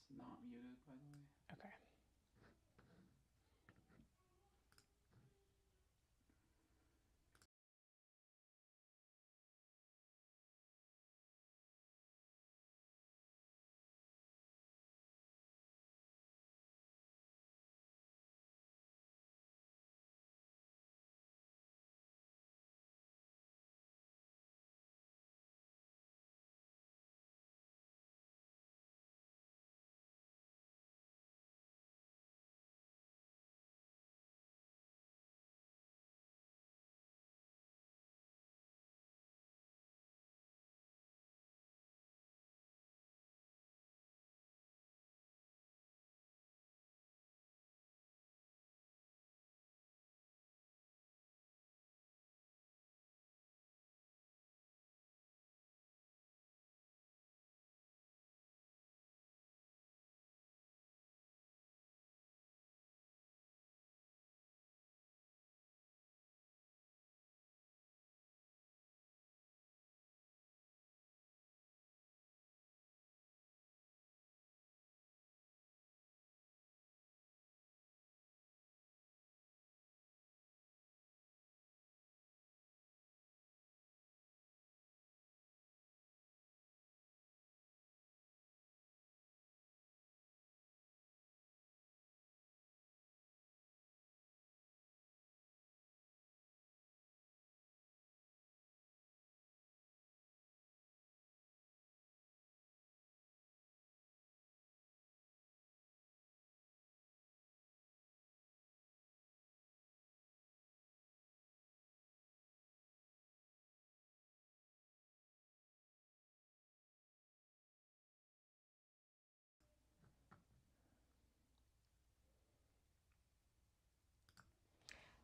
It's not muted, by the way. Okay.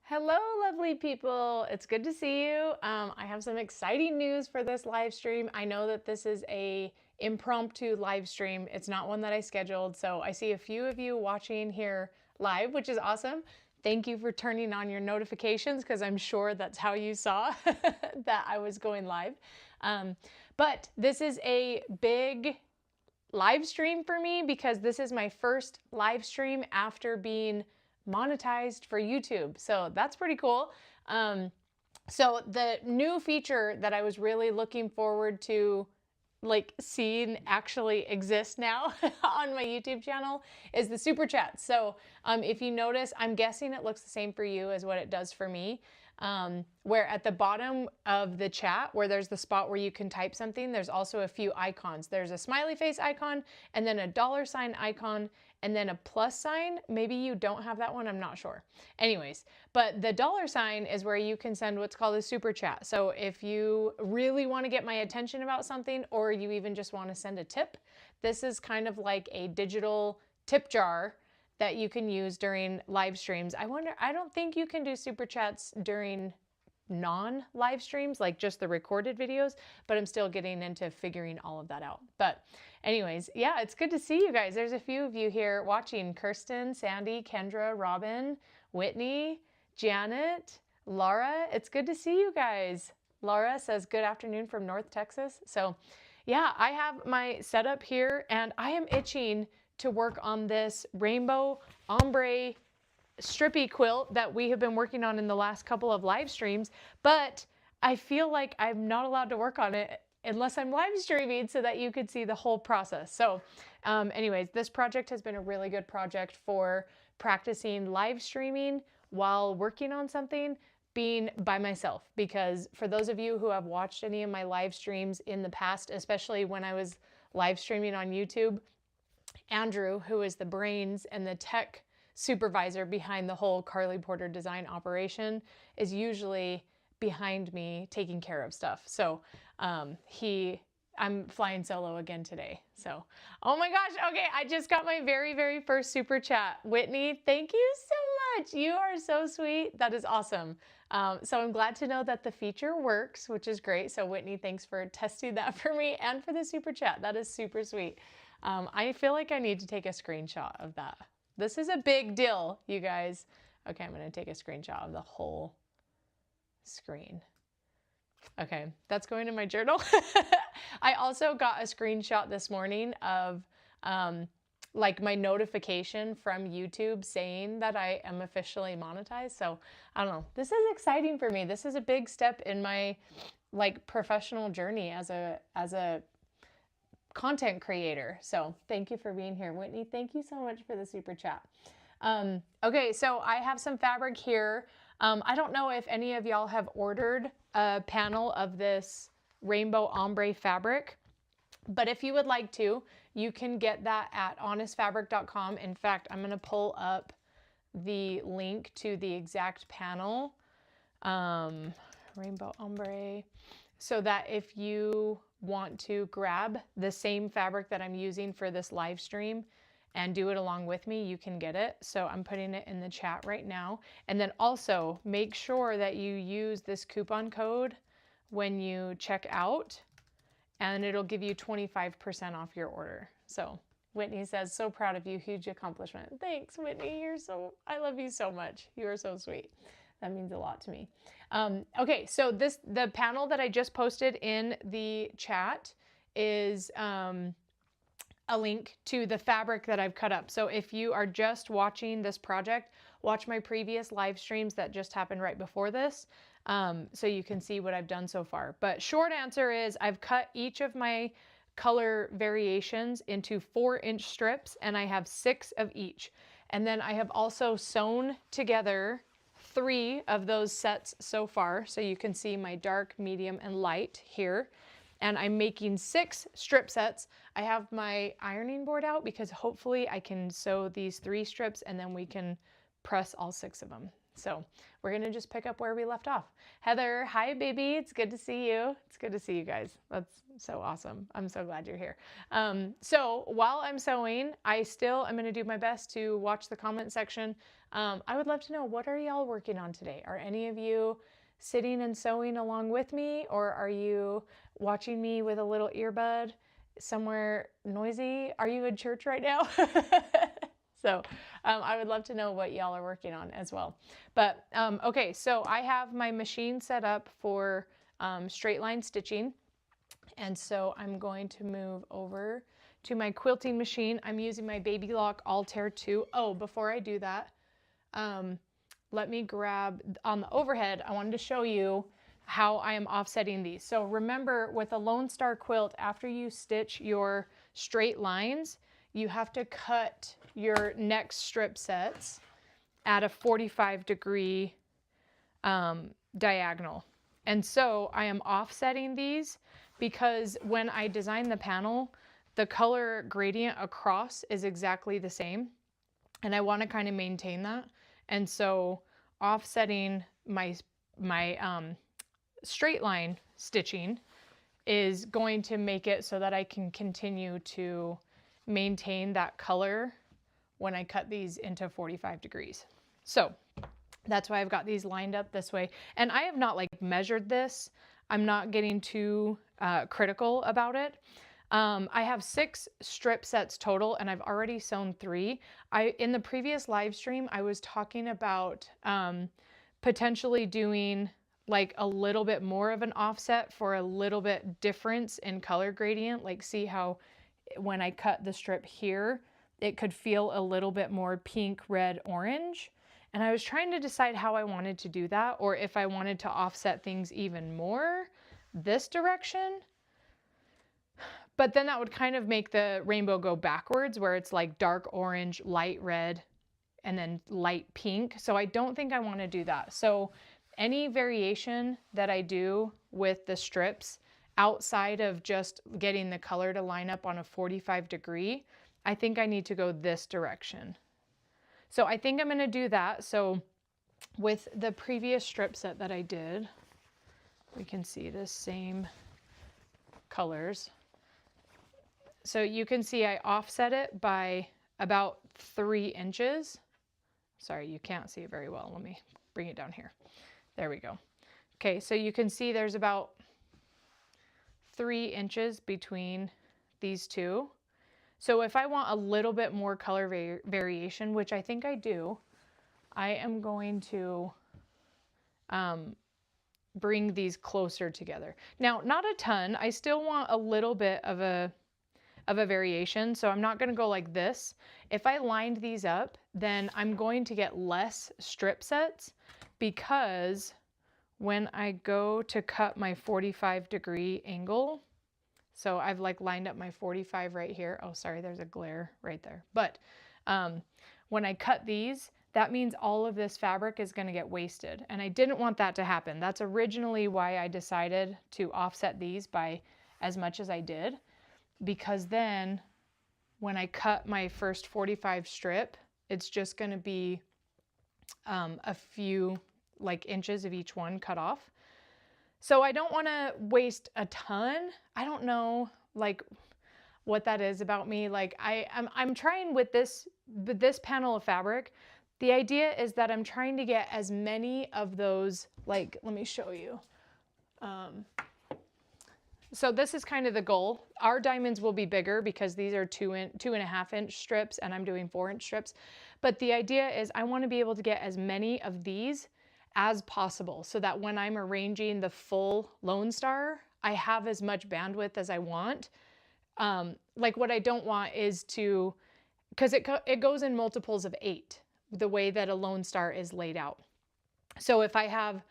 Hello, lovely people. It's good to see you. I have some exciting news for this live stream. I know that this is a impromptu live stream. It's not one that I scheduled. So I see a few of you watching here live, which is awesome. Thank you for turning on your notifications because I'm sure that's how you saw that I was going live. But this is a big live stream for me because this is my first live stream after being monetized for YouTube. So that's pretty cool. So the new feature that I was really looking forward to like seeing actually exist now on my YouTube channel is the super chat. So if you notice, I'm guessing it looks the same for you as what it does for me. Where at the bottom of the chat, where there's the spot where you can type something, there's also a few icons. There's a smiley face icon, and then a $ icon, and then a plus sign. Maybe you don't have that one, I'm not sure. Anyways, but the $ is where you can send what's called a super chat. So if you really want to get my attention about something, or you even just want to send a tip, this is kind of like a digital tip jar that you can use during live streams. I don't think you can do super chats during non-live streams, like just the recorded videos, but I'm still getting into figuring all of that out. But anyways, yeah, it's good to see you guys. There's a few of you here watching: Kirsten, Sandy, Kendra, Robin, Whitney, Janet, Laura. It's good to see you guys. Laura says, good afternoon from North Texas. So yeah, I have my setup here and I am itching to work on this rainbow ombre strippy quilt that we have been working on in the last couple of live streams, but I feel like I'm not allowed to work on it unless I'm live streaming so that you could see the whole process. So anyways, this project has been a really good project for practicing live streaming while working on something, being by myself, because for those of you who have watched any of my live streams in the past, especially when I was live streaming on YouTube, Andrew, who is the brains and the tech supervisor behind the whole Karlee Porter design operation, is usually behind me taking care of stuff. So I'm flying solo again today. So, oh my gosh, okay, I just got my very, very first super chat. Whitney, thank you so much. You are so sweet. That is awesome. So I'm glad to know that the feature works, which is great. So Whitney, thanks for testing that for me and for the super chat. That is super sweet. I feel like I need to take a screenshot of that. This is a big deal, you guys. Okay, I'm gonna take a screenshot of the whole screen. Okay, that's going in my journal. I also got a screenshot this morning of like my notification from YouTube saying that I am officially monetized. So I don't know. This is exciting for me. This is a big step in my like professional journey as a content creator. So thank you for being here, Whitney. Thank you so much for the super chat. Okay, so I have some fabric here. I don't know if any of y'all have ordered a panel of this rainbow ombre fabric, but if you would like to, you can get that at honestfabric.com. In fact, I'm going to pull up the link to the exact panel, rainbow ombre, so that if you want to grab the same fabric that I'm using for this live stream and do it along with me, you can get it. So I'm putting it in the chat right now. And then also make sure that you use this coupon code when you check out, and it'll give you 25% off your order. So Whitney says, so proud of you, huge accomplishment. Thanks, Whitney. I love you so much. You are so sweet. That means a lot to me. Okay, so the panel that I just posted in the chat is a link to the fabric that I've cut up. So if you are just watching this project, watch my previous live streams that just happened right before this, so you can see what I've done so far. But short answer is I've cut each of my color variations into 4-inch strips, and I have 6 of each. And then I have also sewn together 3 of those sets so far. So you can see my dark, medium, and light here. And I'm making 6 strip sets. I have my ironing board out because hopefully I can sew these 3 strips and then we can press all 6 of them. So we're gonna just pick up where we left off. Heather, hi baby, it's good to see you. It's good to see you guys. That's so awesome. I'm so glad you're here. So while I'm sewing, I'm gonna do my best to watch the comment section. I would love to know, what are y'all working on today? Are any of you sitting and sewing along with me, or are you watching me with a little earbud somewhere noisy? Are you in church right now? So I would love to know what y'all are working on as well. But okay, so I have my machine set up for straight line stitching. And so I'm going to move over to my quilting machine. I'm using my Baby Lock Altair 2. Oh, before I do that, let me grab on the overhead. I wanted to show you how I am offsetting these. So remember, with a Lone Star quilt, after you stitch your straight lines, you have to cut your next strip sets at a 45-degree diagonal. And so I am offsetting these because when I design the panel, the color gradient across is exactly the same. And I want to kind of maintain that. And so offsetting my straight line stitching is going to make it so that I can continue to maintain that color when I cut these into 45 degrees. So that's why I've got these lined up this way. And I have not like measured this. I'm not getting too critical about it. I have 6 strip sets total, and I've already sewn 3. In the previous live stream, I was talking about potentially doing like a little bit more of an offset for a little bit difference in color gradient. Like, see how when I cut the strip here, it could feel a little bit more pink, red, orange. And I was trying to decide how I wanted to do that, or if I wanted to offset things even more this direction. But then that would kind of make the rainbow go backwards, where it's like dark orange, light red, and then light pink. So I don't think I want to do that. So any variation that I do with the strips outside of just getting the color to line up on a 45 degree, I think I need to go this direction. So I think I'm going to do that. So with the previous strip set that I did, we can see the same colors. So you can see I offset it by about 3 inches. Sorry, you can't see it very well. Let me bring it down here. There we go. Okay, so you can see there's about 3 inches between these two. So if I want a little bit more color variation, which I think I do, I am going to bring these closer together. Now, not a ton. I still want a little bit of of a variation. So I'm not going to go like this. If I lined these up, then I'm going to get less strip sets, because when I go to cut my 45-degree angle, so I've like lined up my 45 right here. Oh, sorry, there's a glare right there. But when I cut these, that means all of this fabric is going to get wasted. And I didn't want that to happen. That's originally why I decided to offset these by as much as I did, because then when I cut my first 45 strip, it's just going to be a few like inches of each one cut off. So I don't want to waste a ton. I don't know like what that is about me. Like I'm trying with this panel of fabric. The idea is that I'm trying to get as many of those, like, let me show you. So this is kind of the goal. Our diamonds will be bigger because these are 2.5 inch strips and I'm doing 4-inch strips. But the idea is I want to be able to get as many of these as possible so that when I'm arranging the full Lone Star, I have as much bandwidth as I want. Like what I don't want is to, because it goes in multiples of 8, the way that a Lone Star is laid out. So if I have,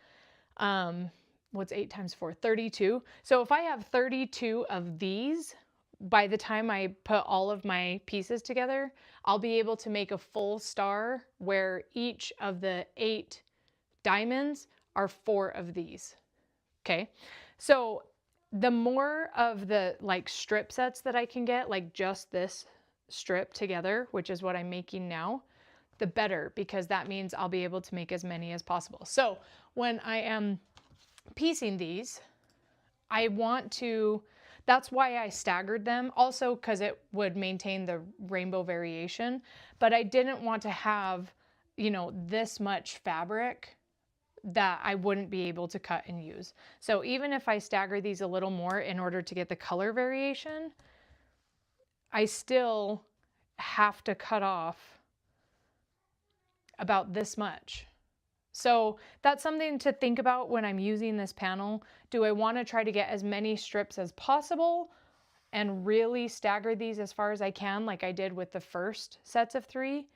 what's 8 times 4? 32. So if I have 32 of these, by the time I put all of my pieces together, I'll be able to make a full star where each of the 8 diamonds are 4 of these. Okay. So the more of the like strip sets that I can get, like just this strip together, which is what I'm making now, the better, because that means I'll be able to make as many as possible. So when I am piecing these, I want to, that's why I staggered them, also because it would maintain the rainbow variation, but I didn't want to have, you know, this much fabric that I wouldn't be able to cut and use. So even if I stagger these a little more in order to get the color variation, I still have to cut off about this much. So that's something to think about when I'm using this panel. Do I want to try to get as many strips as possible and really stagger these as far as I can, like I did with the first sets of 3?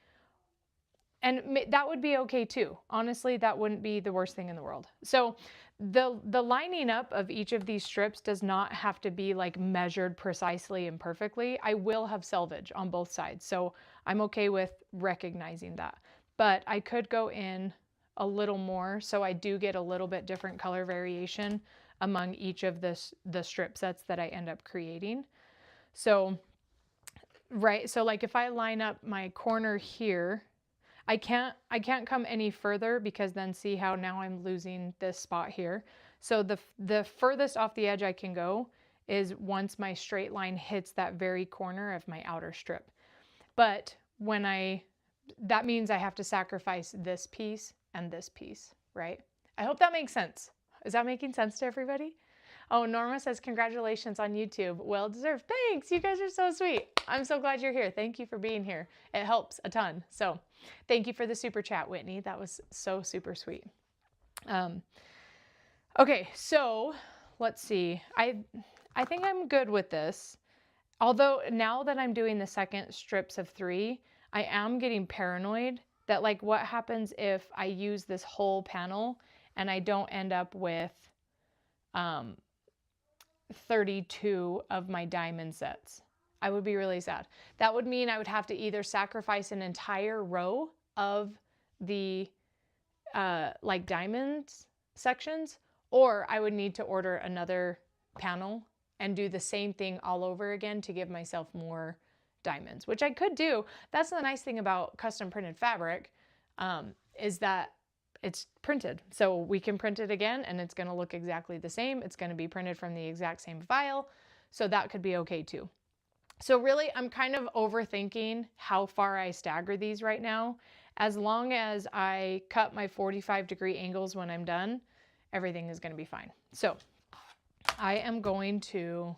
And that would be okay too. Honestly, that wouldn't be the worst thing in the world. So the lining up of each of these strips does not have to be like measured precisely and perfectly. I will have selvage on both sides, so I'm okay with recognizing that. But I could go in a little more so I do get a little bit different color variation among each of the strip sets that I end up creating. So, right, so like if I line up my corner here, I can't come any further, because then see how now I'm losing this spot here. So the furthest off the edge I can go is once my straight line hits that very corner of my outer strip. But when that means I have to sacrifice this piece and this piece, right? I hope that makes sense. Is that making sense to everybody? Oh, Norma says, congratulations on YouTube. Well deserved. Thanks. You guys are so sweet. I'm so glad you're here. Thank you for being here. It helps a ton. So thank you for the super chat, Whitney. That was so super sweet. Okay, so let's see. I think I'm good with this. Although now that I'm doing the second strips of 3, I am getting paranoid that like what happens if I use this whole panel and I don't end up with 32 of my diamond sets. I would be really sad. That would mean I would have to either sacrifice an entire row of the like diamonds sections, or I would need to order another panel and do the same thing all over again to give myself more diamonds, which I could do. That's the nice thing about custom printed fabric, is that it's printed. So we can print it again and it's going to look exactly the same. It's going to be printed from the exact same file. So that could be okay too. So really, I'm kind of overthinking how far I stagger these right now. As long as I cut my 45-degree angles when I'm done, everything is going to be fine. So I am going to,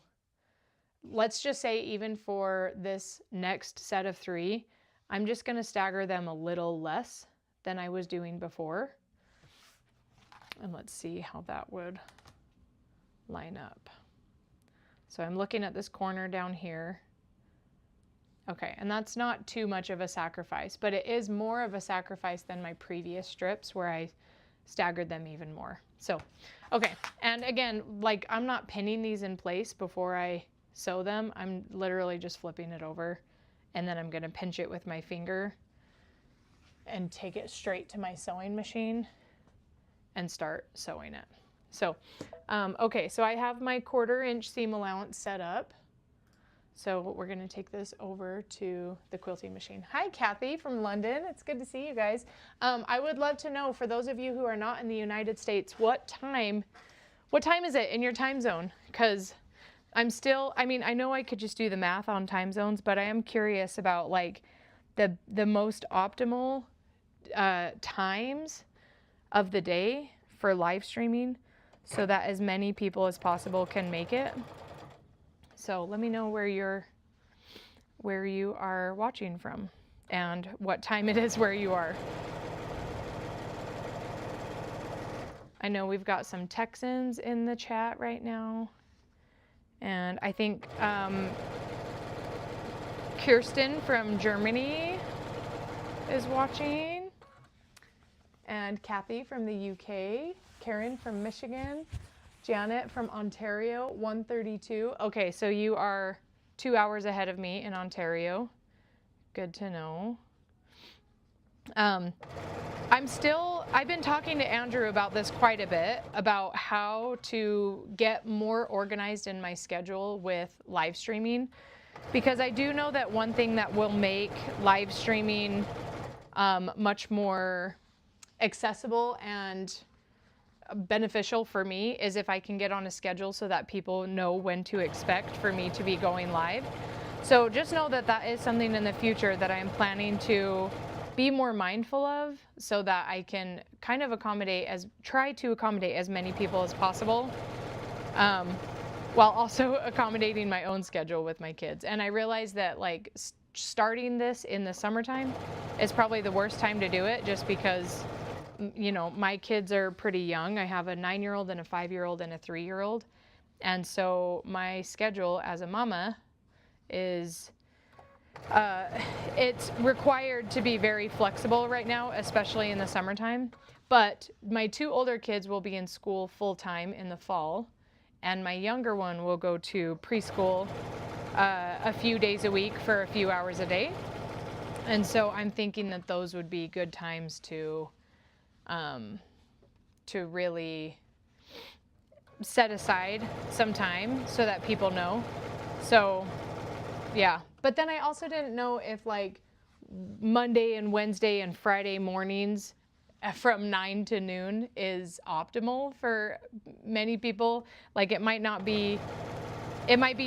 let's just say even for this next set of 3, I'm just going to stagger them a little less than I was doing before. And let's see how that would line up. So I'm looking at this corner down here. Okay, and that's not too much of a sacrifice, but it is more of a sacrifice than my previous strips where I staggered them even more. So, okay, and again, like I'm not pinning these in place before I sew them. I'm literally just flipping it over, and then I'm gonna pinch it with my finger and take it straight to my sewing machine and start sewing it. So, okay, so I have my 1/4 inch seam allowance set up. So we're gonna take this over to the quilting machine. Hi, Kathy from London. It's good to see you guys. I would love to know, for those of you who are not in the United States, what time is it in your time zone? Because I'm still, I mean, I know I could just do the math on time zones, but I am curious about like the most optimal times of the day for live streaming so that as many people as possible can make it. So let me know where you are watching from and what time it is where you are. I know we've got some Texans in the chat right now. And I think Kirsten from Germany is watching. And Kathy from the UK. Karen from Michigan. Janet from Ontario, 1:32. Okay, so you are 2 hours ahead of me in Ontario. Good to know. I've been talking to Andrew about this quite a bit, about how to get more organized in my schedule with live streaming, because I do know that one thing that will make live streaming much more accessible and beneficial for me is if I can get on a schedule so that people know when to expect for me to be going live. So just know that that is something in the future that I am planning to be more mindful of, so that I can kind of try to accommodate as many people as possible, while also accommodating my own schedule with my kids. And I realize that like starting this in the summertime is probably the worst time to do it, just because you know, my kids are pretty young. I have a 9-year-old and a 5-year-old and a 3-year-old. And so my schedule as a mama is, it's required to be very flexible right now, especially in the summertime. But my 2 older kids will be in school full time in the fall, and my younger one will go to preschool a few days a week for a few hours a day. And so I'm thinking that those would be good times to really set aside some time so that people know. So yeah, but then I also didn't know if like Monday and Wednesday and Friday mornings from 9 to noon is optimal for many people. Like it might be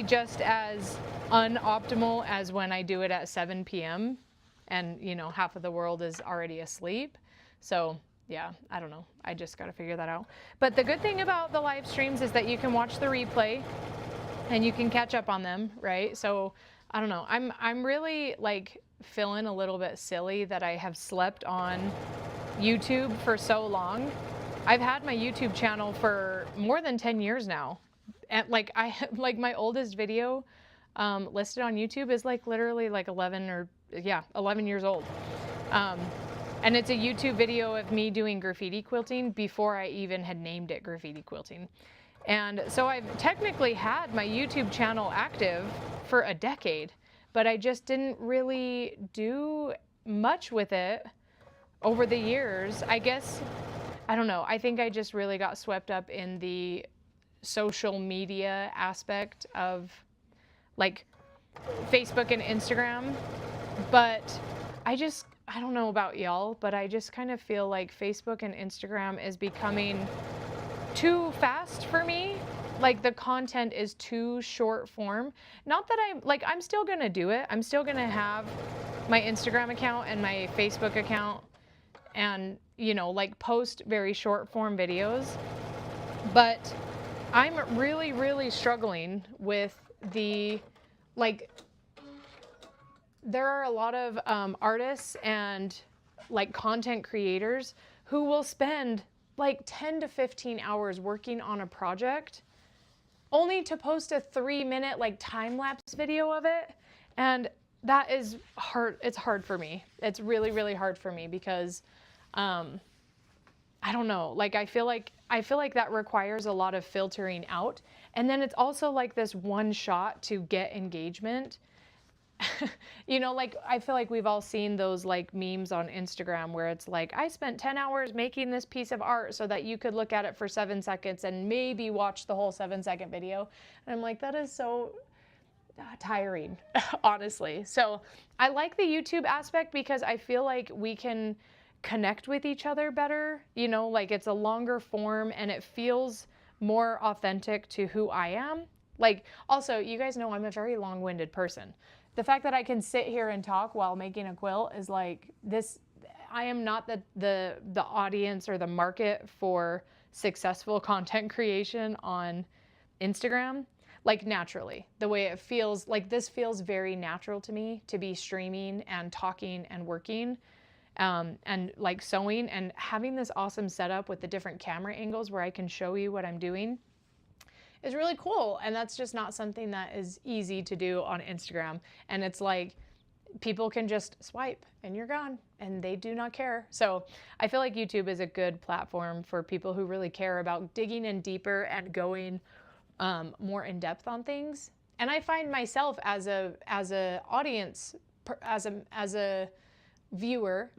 just as unoptimal as when I do it at 7 p.m. and you know, half of the world is already asleep. So yeah, I don't know. I just got to figure that out. But the good thing about the live streams is that you can watch the replay and you can catch up on them, right? So I don't know. I'm really like feeling a little bit silly that I have slept on YouTube for so long. I've had my YouTube channel for more than 10 years now. And like my oldest video listed on YouTube is like literally like 11 years old. And it's a YouTube video of me doing graffiti quilting before I even had named it graffiti quilting. And so I've technically had my YouTube channel active for a decade, but I just didn't really do much with it over the years. I guess, I don't know, I think I just really got swept up in the social media aspect of like Facebook and Instagram. But I don't know about y'all, but I just kind of feel like Facebook and Instagram is becoming too fast for me. Like the content is too short form. Not that I'm still gonna do it. I'm still gonna have my Instagram account and my Facebook account and, you know, like post very short form videos. But I'm really, really struggling with there are a lot of artists and like content creators who will spend like 10 to 15 hours working on a project only to post a 3-minute like time-lapse video of it. And that is hard. It's hard for me. It's really, really hard for me because, I don't know, like I feel like that requires a lot of filtering out. And then it's also like this one shot to get engagement. You know, like I feel like we've all seen those like memes on Instagram where it's like, I spent 10 hours making this piece of art so that you could look at it for 7 seconds and maybe watch the whole 7-second video. And I'm like, that is so tiring, honestly. So I like the YouTube aspect because I feel like we can connect with each other better, you know, like it's a longer form and it feels more authentic to who I am. Like, also, you guys know I'm a very long-winded person. The fact that I can sit here and talk while making a quilt is like this. I am not the audience or the market for successful content creation on Instagram. Like naturally, the way it feels, like this feels very natural to me to be streaming and talking and working, and like sewing and having this awesome setup with the different camera angles where I can show you what I'm doing is really cool. And that's just not something that is easy to do on Instagram. And it's like people can just swipe and you're gone and they do not care. So I feel like YouTube is a good platform for people who really care about digging in deeper and going more in depth on things. And I find myself as a audience, as a viewer,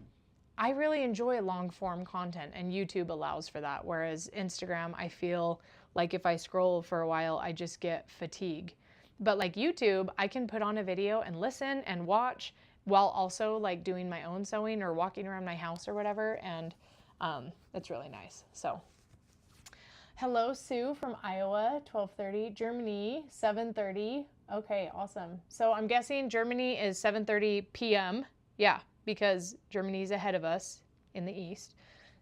I really enjoy long form content and YouTube allows for that. Whereas Instagram, I feel like if I scroll for a while, I just get fatigue. But like YouTube, I can put on a video and listen and watch while also like doing my own sewing or walking around my house or whatever. And it's really nice. So hello, Sue from Iowa, 12:30, Germany, 7:30. Okay, awesome. So I'm guessing Germany is 7:30 p.m. Yeah, because Germany's ahead of us in the east.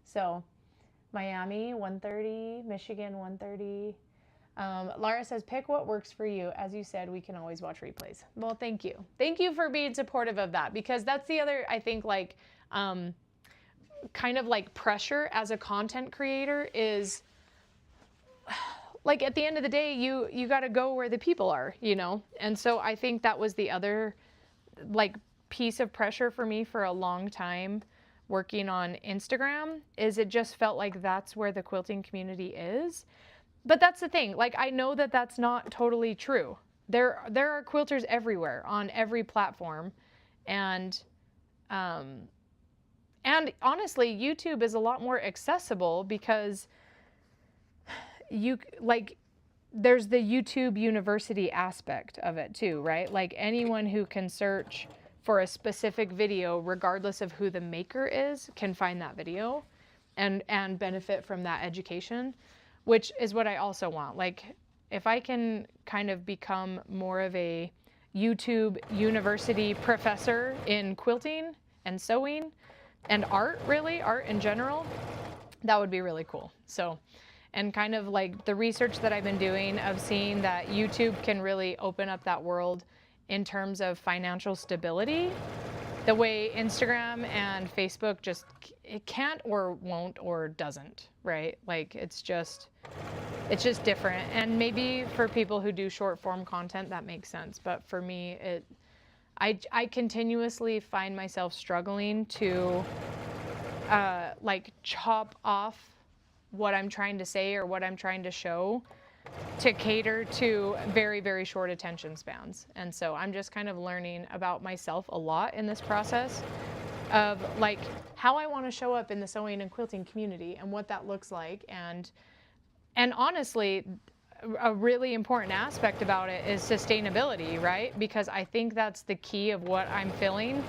So Miami, 1:30, Michigan, 1:30. Laura says, pick what works for you. As you said, we can always watch replays. Well, thank you. Thank you for being supportive of that, because that's the other, I think, like, kind of like pressure as a content creator is, like, at the end of the day, you got to go where the people are, you know? And so I think that was the other, like, piece of pressure for me for a long time working on Instagram, is it just felt like that's where the quilting community is. But that's the thing, like, I know that that's not totally true. There are quilters everywhere on every platform. And honestly, YouTube is a lot more accessible because there's the YouTube University aspect of it too, right? Like anyone who can search for a specific video, regardless of who the maker is, can find that video and benefit from that education, which is what I also want. Like, if I can kind of become more of a YouTube University professor in quilting and sewing and art, really, art in general, that would be really cool. So, and kind of like the research that I've been doing of seeing that YouTube can really open up that world in terms of financial stability, the way Instagram and Facebook just, it can't or won't or doesn't, right? Like it's just different. And maybe for people who do short form content, that makes sense. But for me, I continuously find myself struggling to like chop off what I'm trying to say or what I'm trying to show to cater to very, very short attention spans. And so I'm just kind of learning about myself a lot in this process of like how I want to show up in the sewing and quilting community and what that looks like. And honestly, a really important aspect about it is sustainability, right? Because I think that's the key of what I'm feeling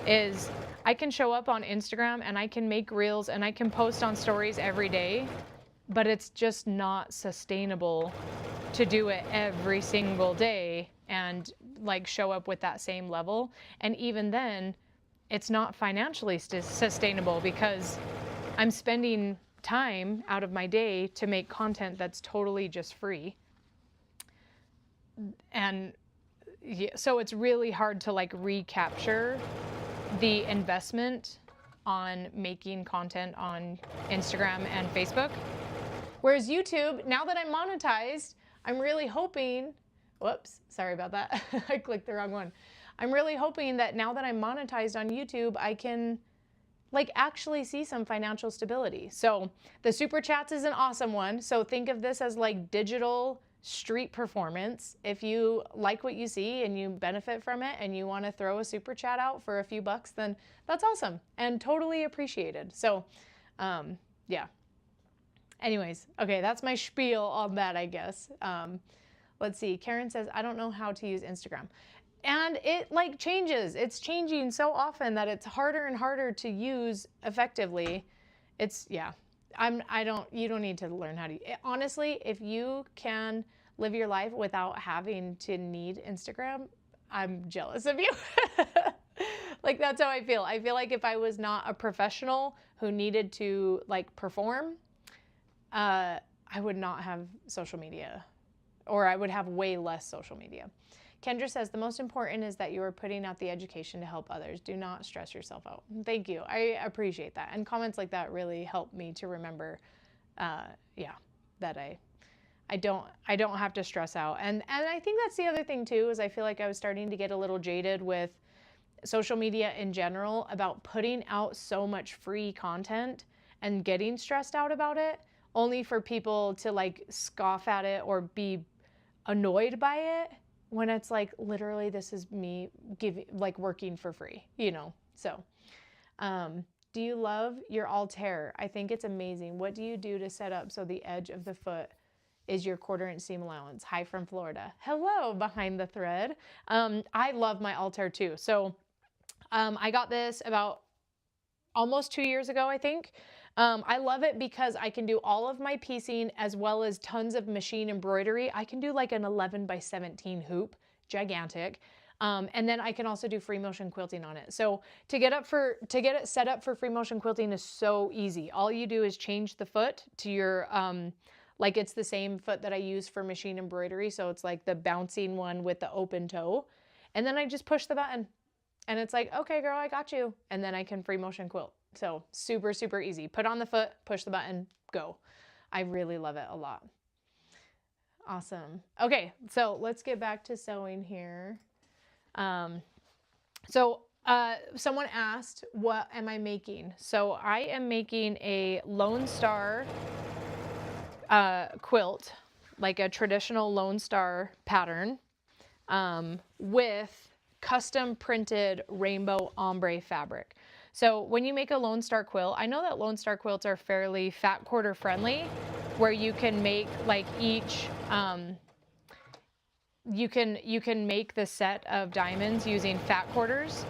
is I can show up on Instagram and I can make reels and I can post on stories every day, but it's just not sustainable to do it every single day and like show up with that same level. And even then, it's not financially sustainable because I'm spending time out of my day to make content that's totally just free. And so it's really hard to like recapture the investment on making content on Instagram and Facebook. Whereas YouTube, now that I'm monetized, I'm really hoping, whoops, sorry about that. I clicked the wrong one. I'm really hoping that now that I'm monetized on YouTube, I can like actually see some financial stability. So the super chats is an awesome one. So think of this as like digital street performance. If you like what you see and you benefit from it and you want to throw a super chat out for a few bucks, then that's awesome and totally appreciated. So yeah. Anyways, okay, that's my spiel on that, I guess. Let's see. Karen says, I don't know how to use Instagram. And it like changes. It's changing so often that it's harder and harder to use effectively. It's, yeah, you don't need to learn how to, honestly, if you can live your life without having to need Instagram, I'm jealous of you. Like, that's how I feel. I feel like if I was not a professional who needed to like perform, I would not have social media, or I would have way less social media. Kendra says, the most important is that you are putting out the education to help others. Do not stress yourself out. Thank you. I appreciate that. And comments like that really help me to remember, yeah, that I don't have to stress out. And I think that's the other thing too, is I feel like I was starting to get a little jaded with social media in general about putting out so much free content and getting stressed out about it, only for people to like scoff at it or be annoyed by it, when it's like, literally, this is me working for free, you know? So, do you love your altar? I think it's amazing. What do you do to set up so the edge of the foot is your 1/4 inch seam allowance? Hi from Florida. Hello, behind the thread. I love my altar too. So, I got this about almost 2 years ago, I think. I love it because I can do all of my piecing as well as tons of machine embroidery. I can do like an 11 by 17 hoop, gigantic. And then I can also do free motion quilting on it. So to get it set up for free motion quilting is so easy. All you do is change the foot to your, like it's the same foot that I use for machine embroidery. So it's like the bouncing one with the open toe. And then I just push the button and it's like, okay, girl, I got you. And then I can free motion quilt. So super, super easy. Put on the foot, push the button, go. I really love it a lot. Awesome. Okay, so let's get back to sewing here. Someone asked, what am I making? So I am making a Lone Star quilt, like a traditional Lone Star pattern, with custom printed rainbow ombre fabric. So when you make a Lone Star quilt, I know that Lone Star quilts are fairly fat quarter friendly, where you can make like each, you can make the set of diamonds using fat quarters.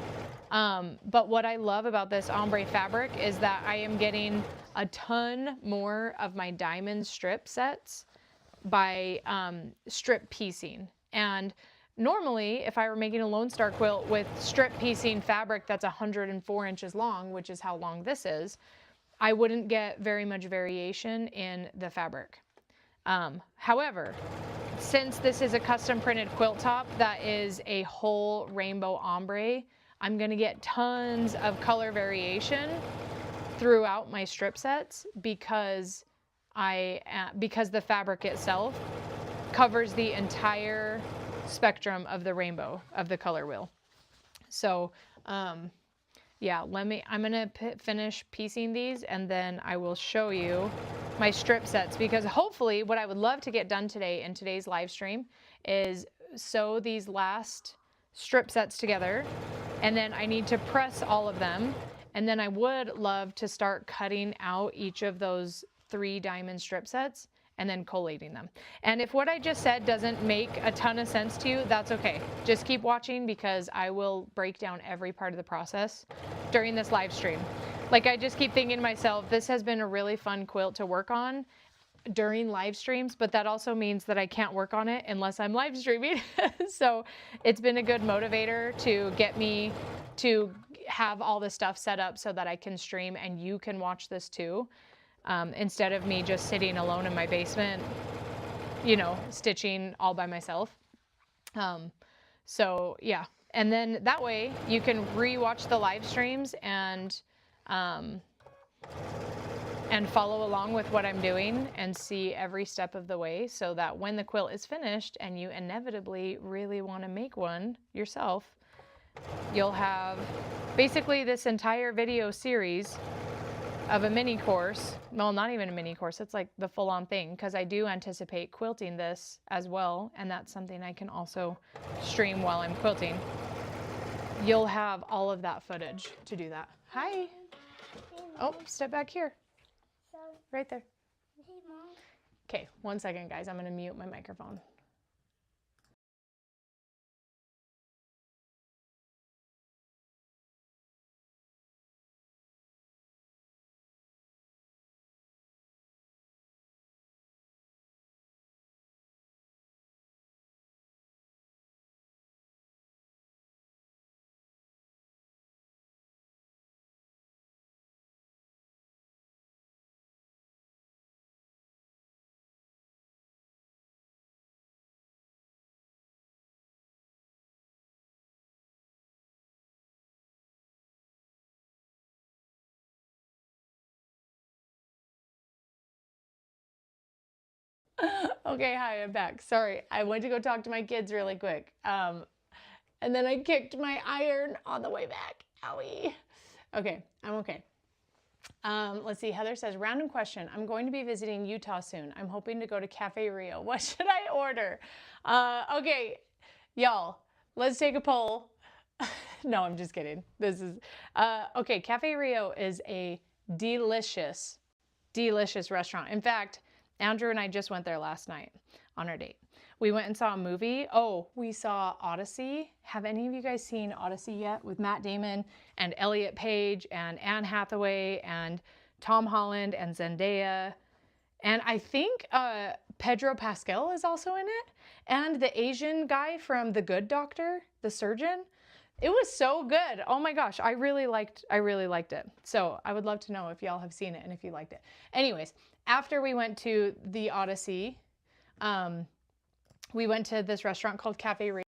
But what I love about this ombre fabric is that I am getting a ton more of my diamond strip sets by strip piecing. And normally, if I were making a Lone Star quilt with strip piecing fabric that's 104 inches long, which is how long this is, I wouldn't get very much variation in the fabric. However, since this is a custom printed quilt top that is a whole rainbow ombre, I'm gonna get tons of color variation throughout my strip sets because the fabric itself covers the entire spectrum of the rainbow of the color wheel. So yeah, I'm gonna finish piecing these and then I will show you my strip sets, because hopefully what I would love to get done today in today's live stream is sew these last strip sets together, and then I need to press all of them, and then I would love to start cutting out each of those 3 diamond strip sets and then collating them. And if what I just said doesn't make a ton of sense to you, that's okay. Just keep watching, because I will break down every part of the process during this live stream. Like, I just keep thinking to myself, this has been a really fun quilt to work on during live streams, but that also means that I can't work on it unless I'm live streaming. So it's been a good motivator to get me to have all the stuff set up so that I can stream and you can watch this too. Instead of me just sitting alone in my basement, you know, stitching all by myself. So yeah, and then that way you can re-watch the live streams and follow along with what I'm doing and see every step of the way, so that when the quilt is finished and you inevitably really want to make one yourself, You'll have basically this entire video series of a mini course. Well, not even a mini course, it's like the full-on thing, because I do anticipate quilting this as well, and that's something I can also stream while I'm quilting. You'll have all of that footage to do that. Hi. Oh, step back here. Right there. Okay, 1 second, guys. I'm going to mute my microphone. Okay, hi, I'm back. Sorry, I went to go talk to my kids really quick. And then I kicked my iron on the way back. Owie. Okay, I'm okay. Let's see, Heather says, random question. I'm going to be visiting Utah soon. I'm hoping to go to Cafe Rio. What should I order? Okay, y'all, let's take a poll. No, I'm just kidding. This is, okay, Cafe Rio is a delicious, delicious restaurant. In fact, Andrew and I just went there last night on our date. We went and saw a movie. Oh, we saw Odyssey. Have any of you guys seen Odyssey yet? With Matt Damon and Elliot Page and Anne Hathaway and Tom Holland and Zendaya. And I think Pedro Pascal is also in it. And the Asian guy from The Good Doctor, the surgeon. It was so good. Oh my gosh, I really liked it. So I would love to know if y'all have seen it and if you liked it. Anyways, after we went to the Odyssey, we went to this restaurant called Cafe Rio.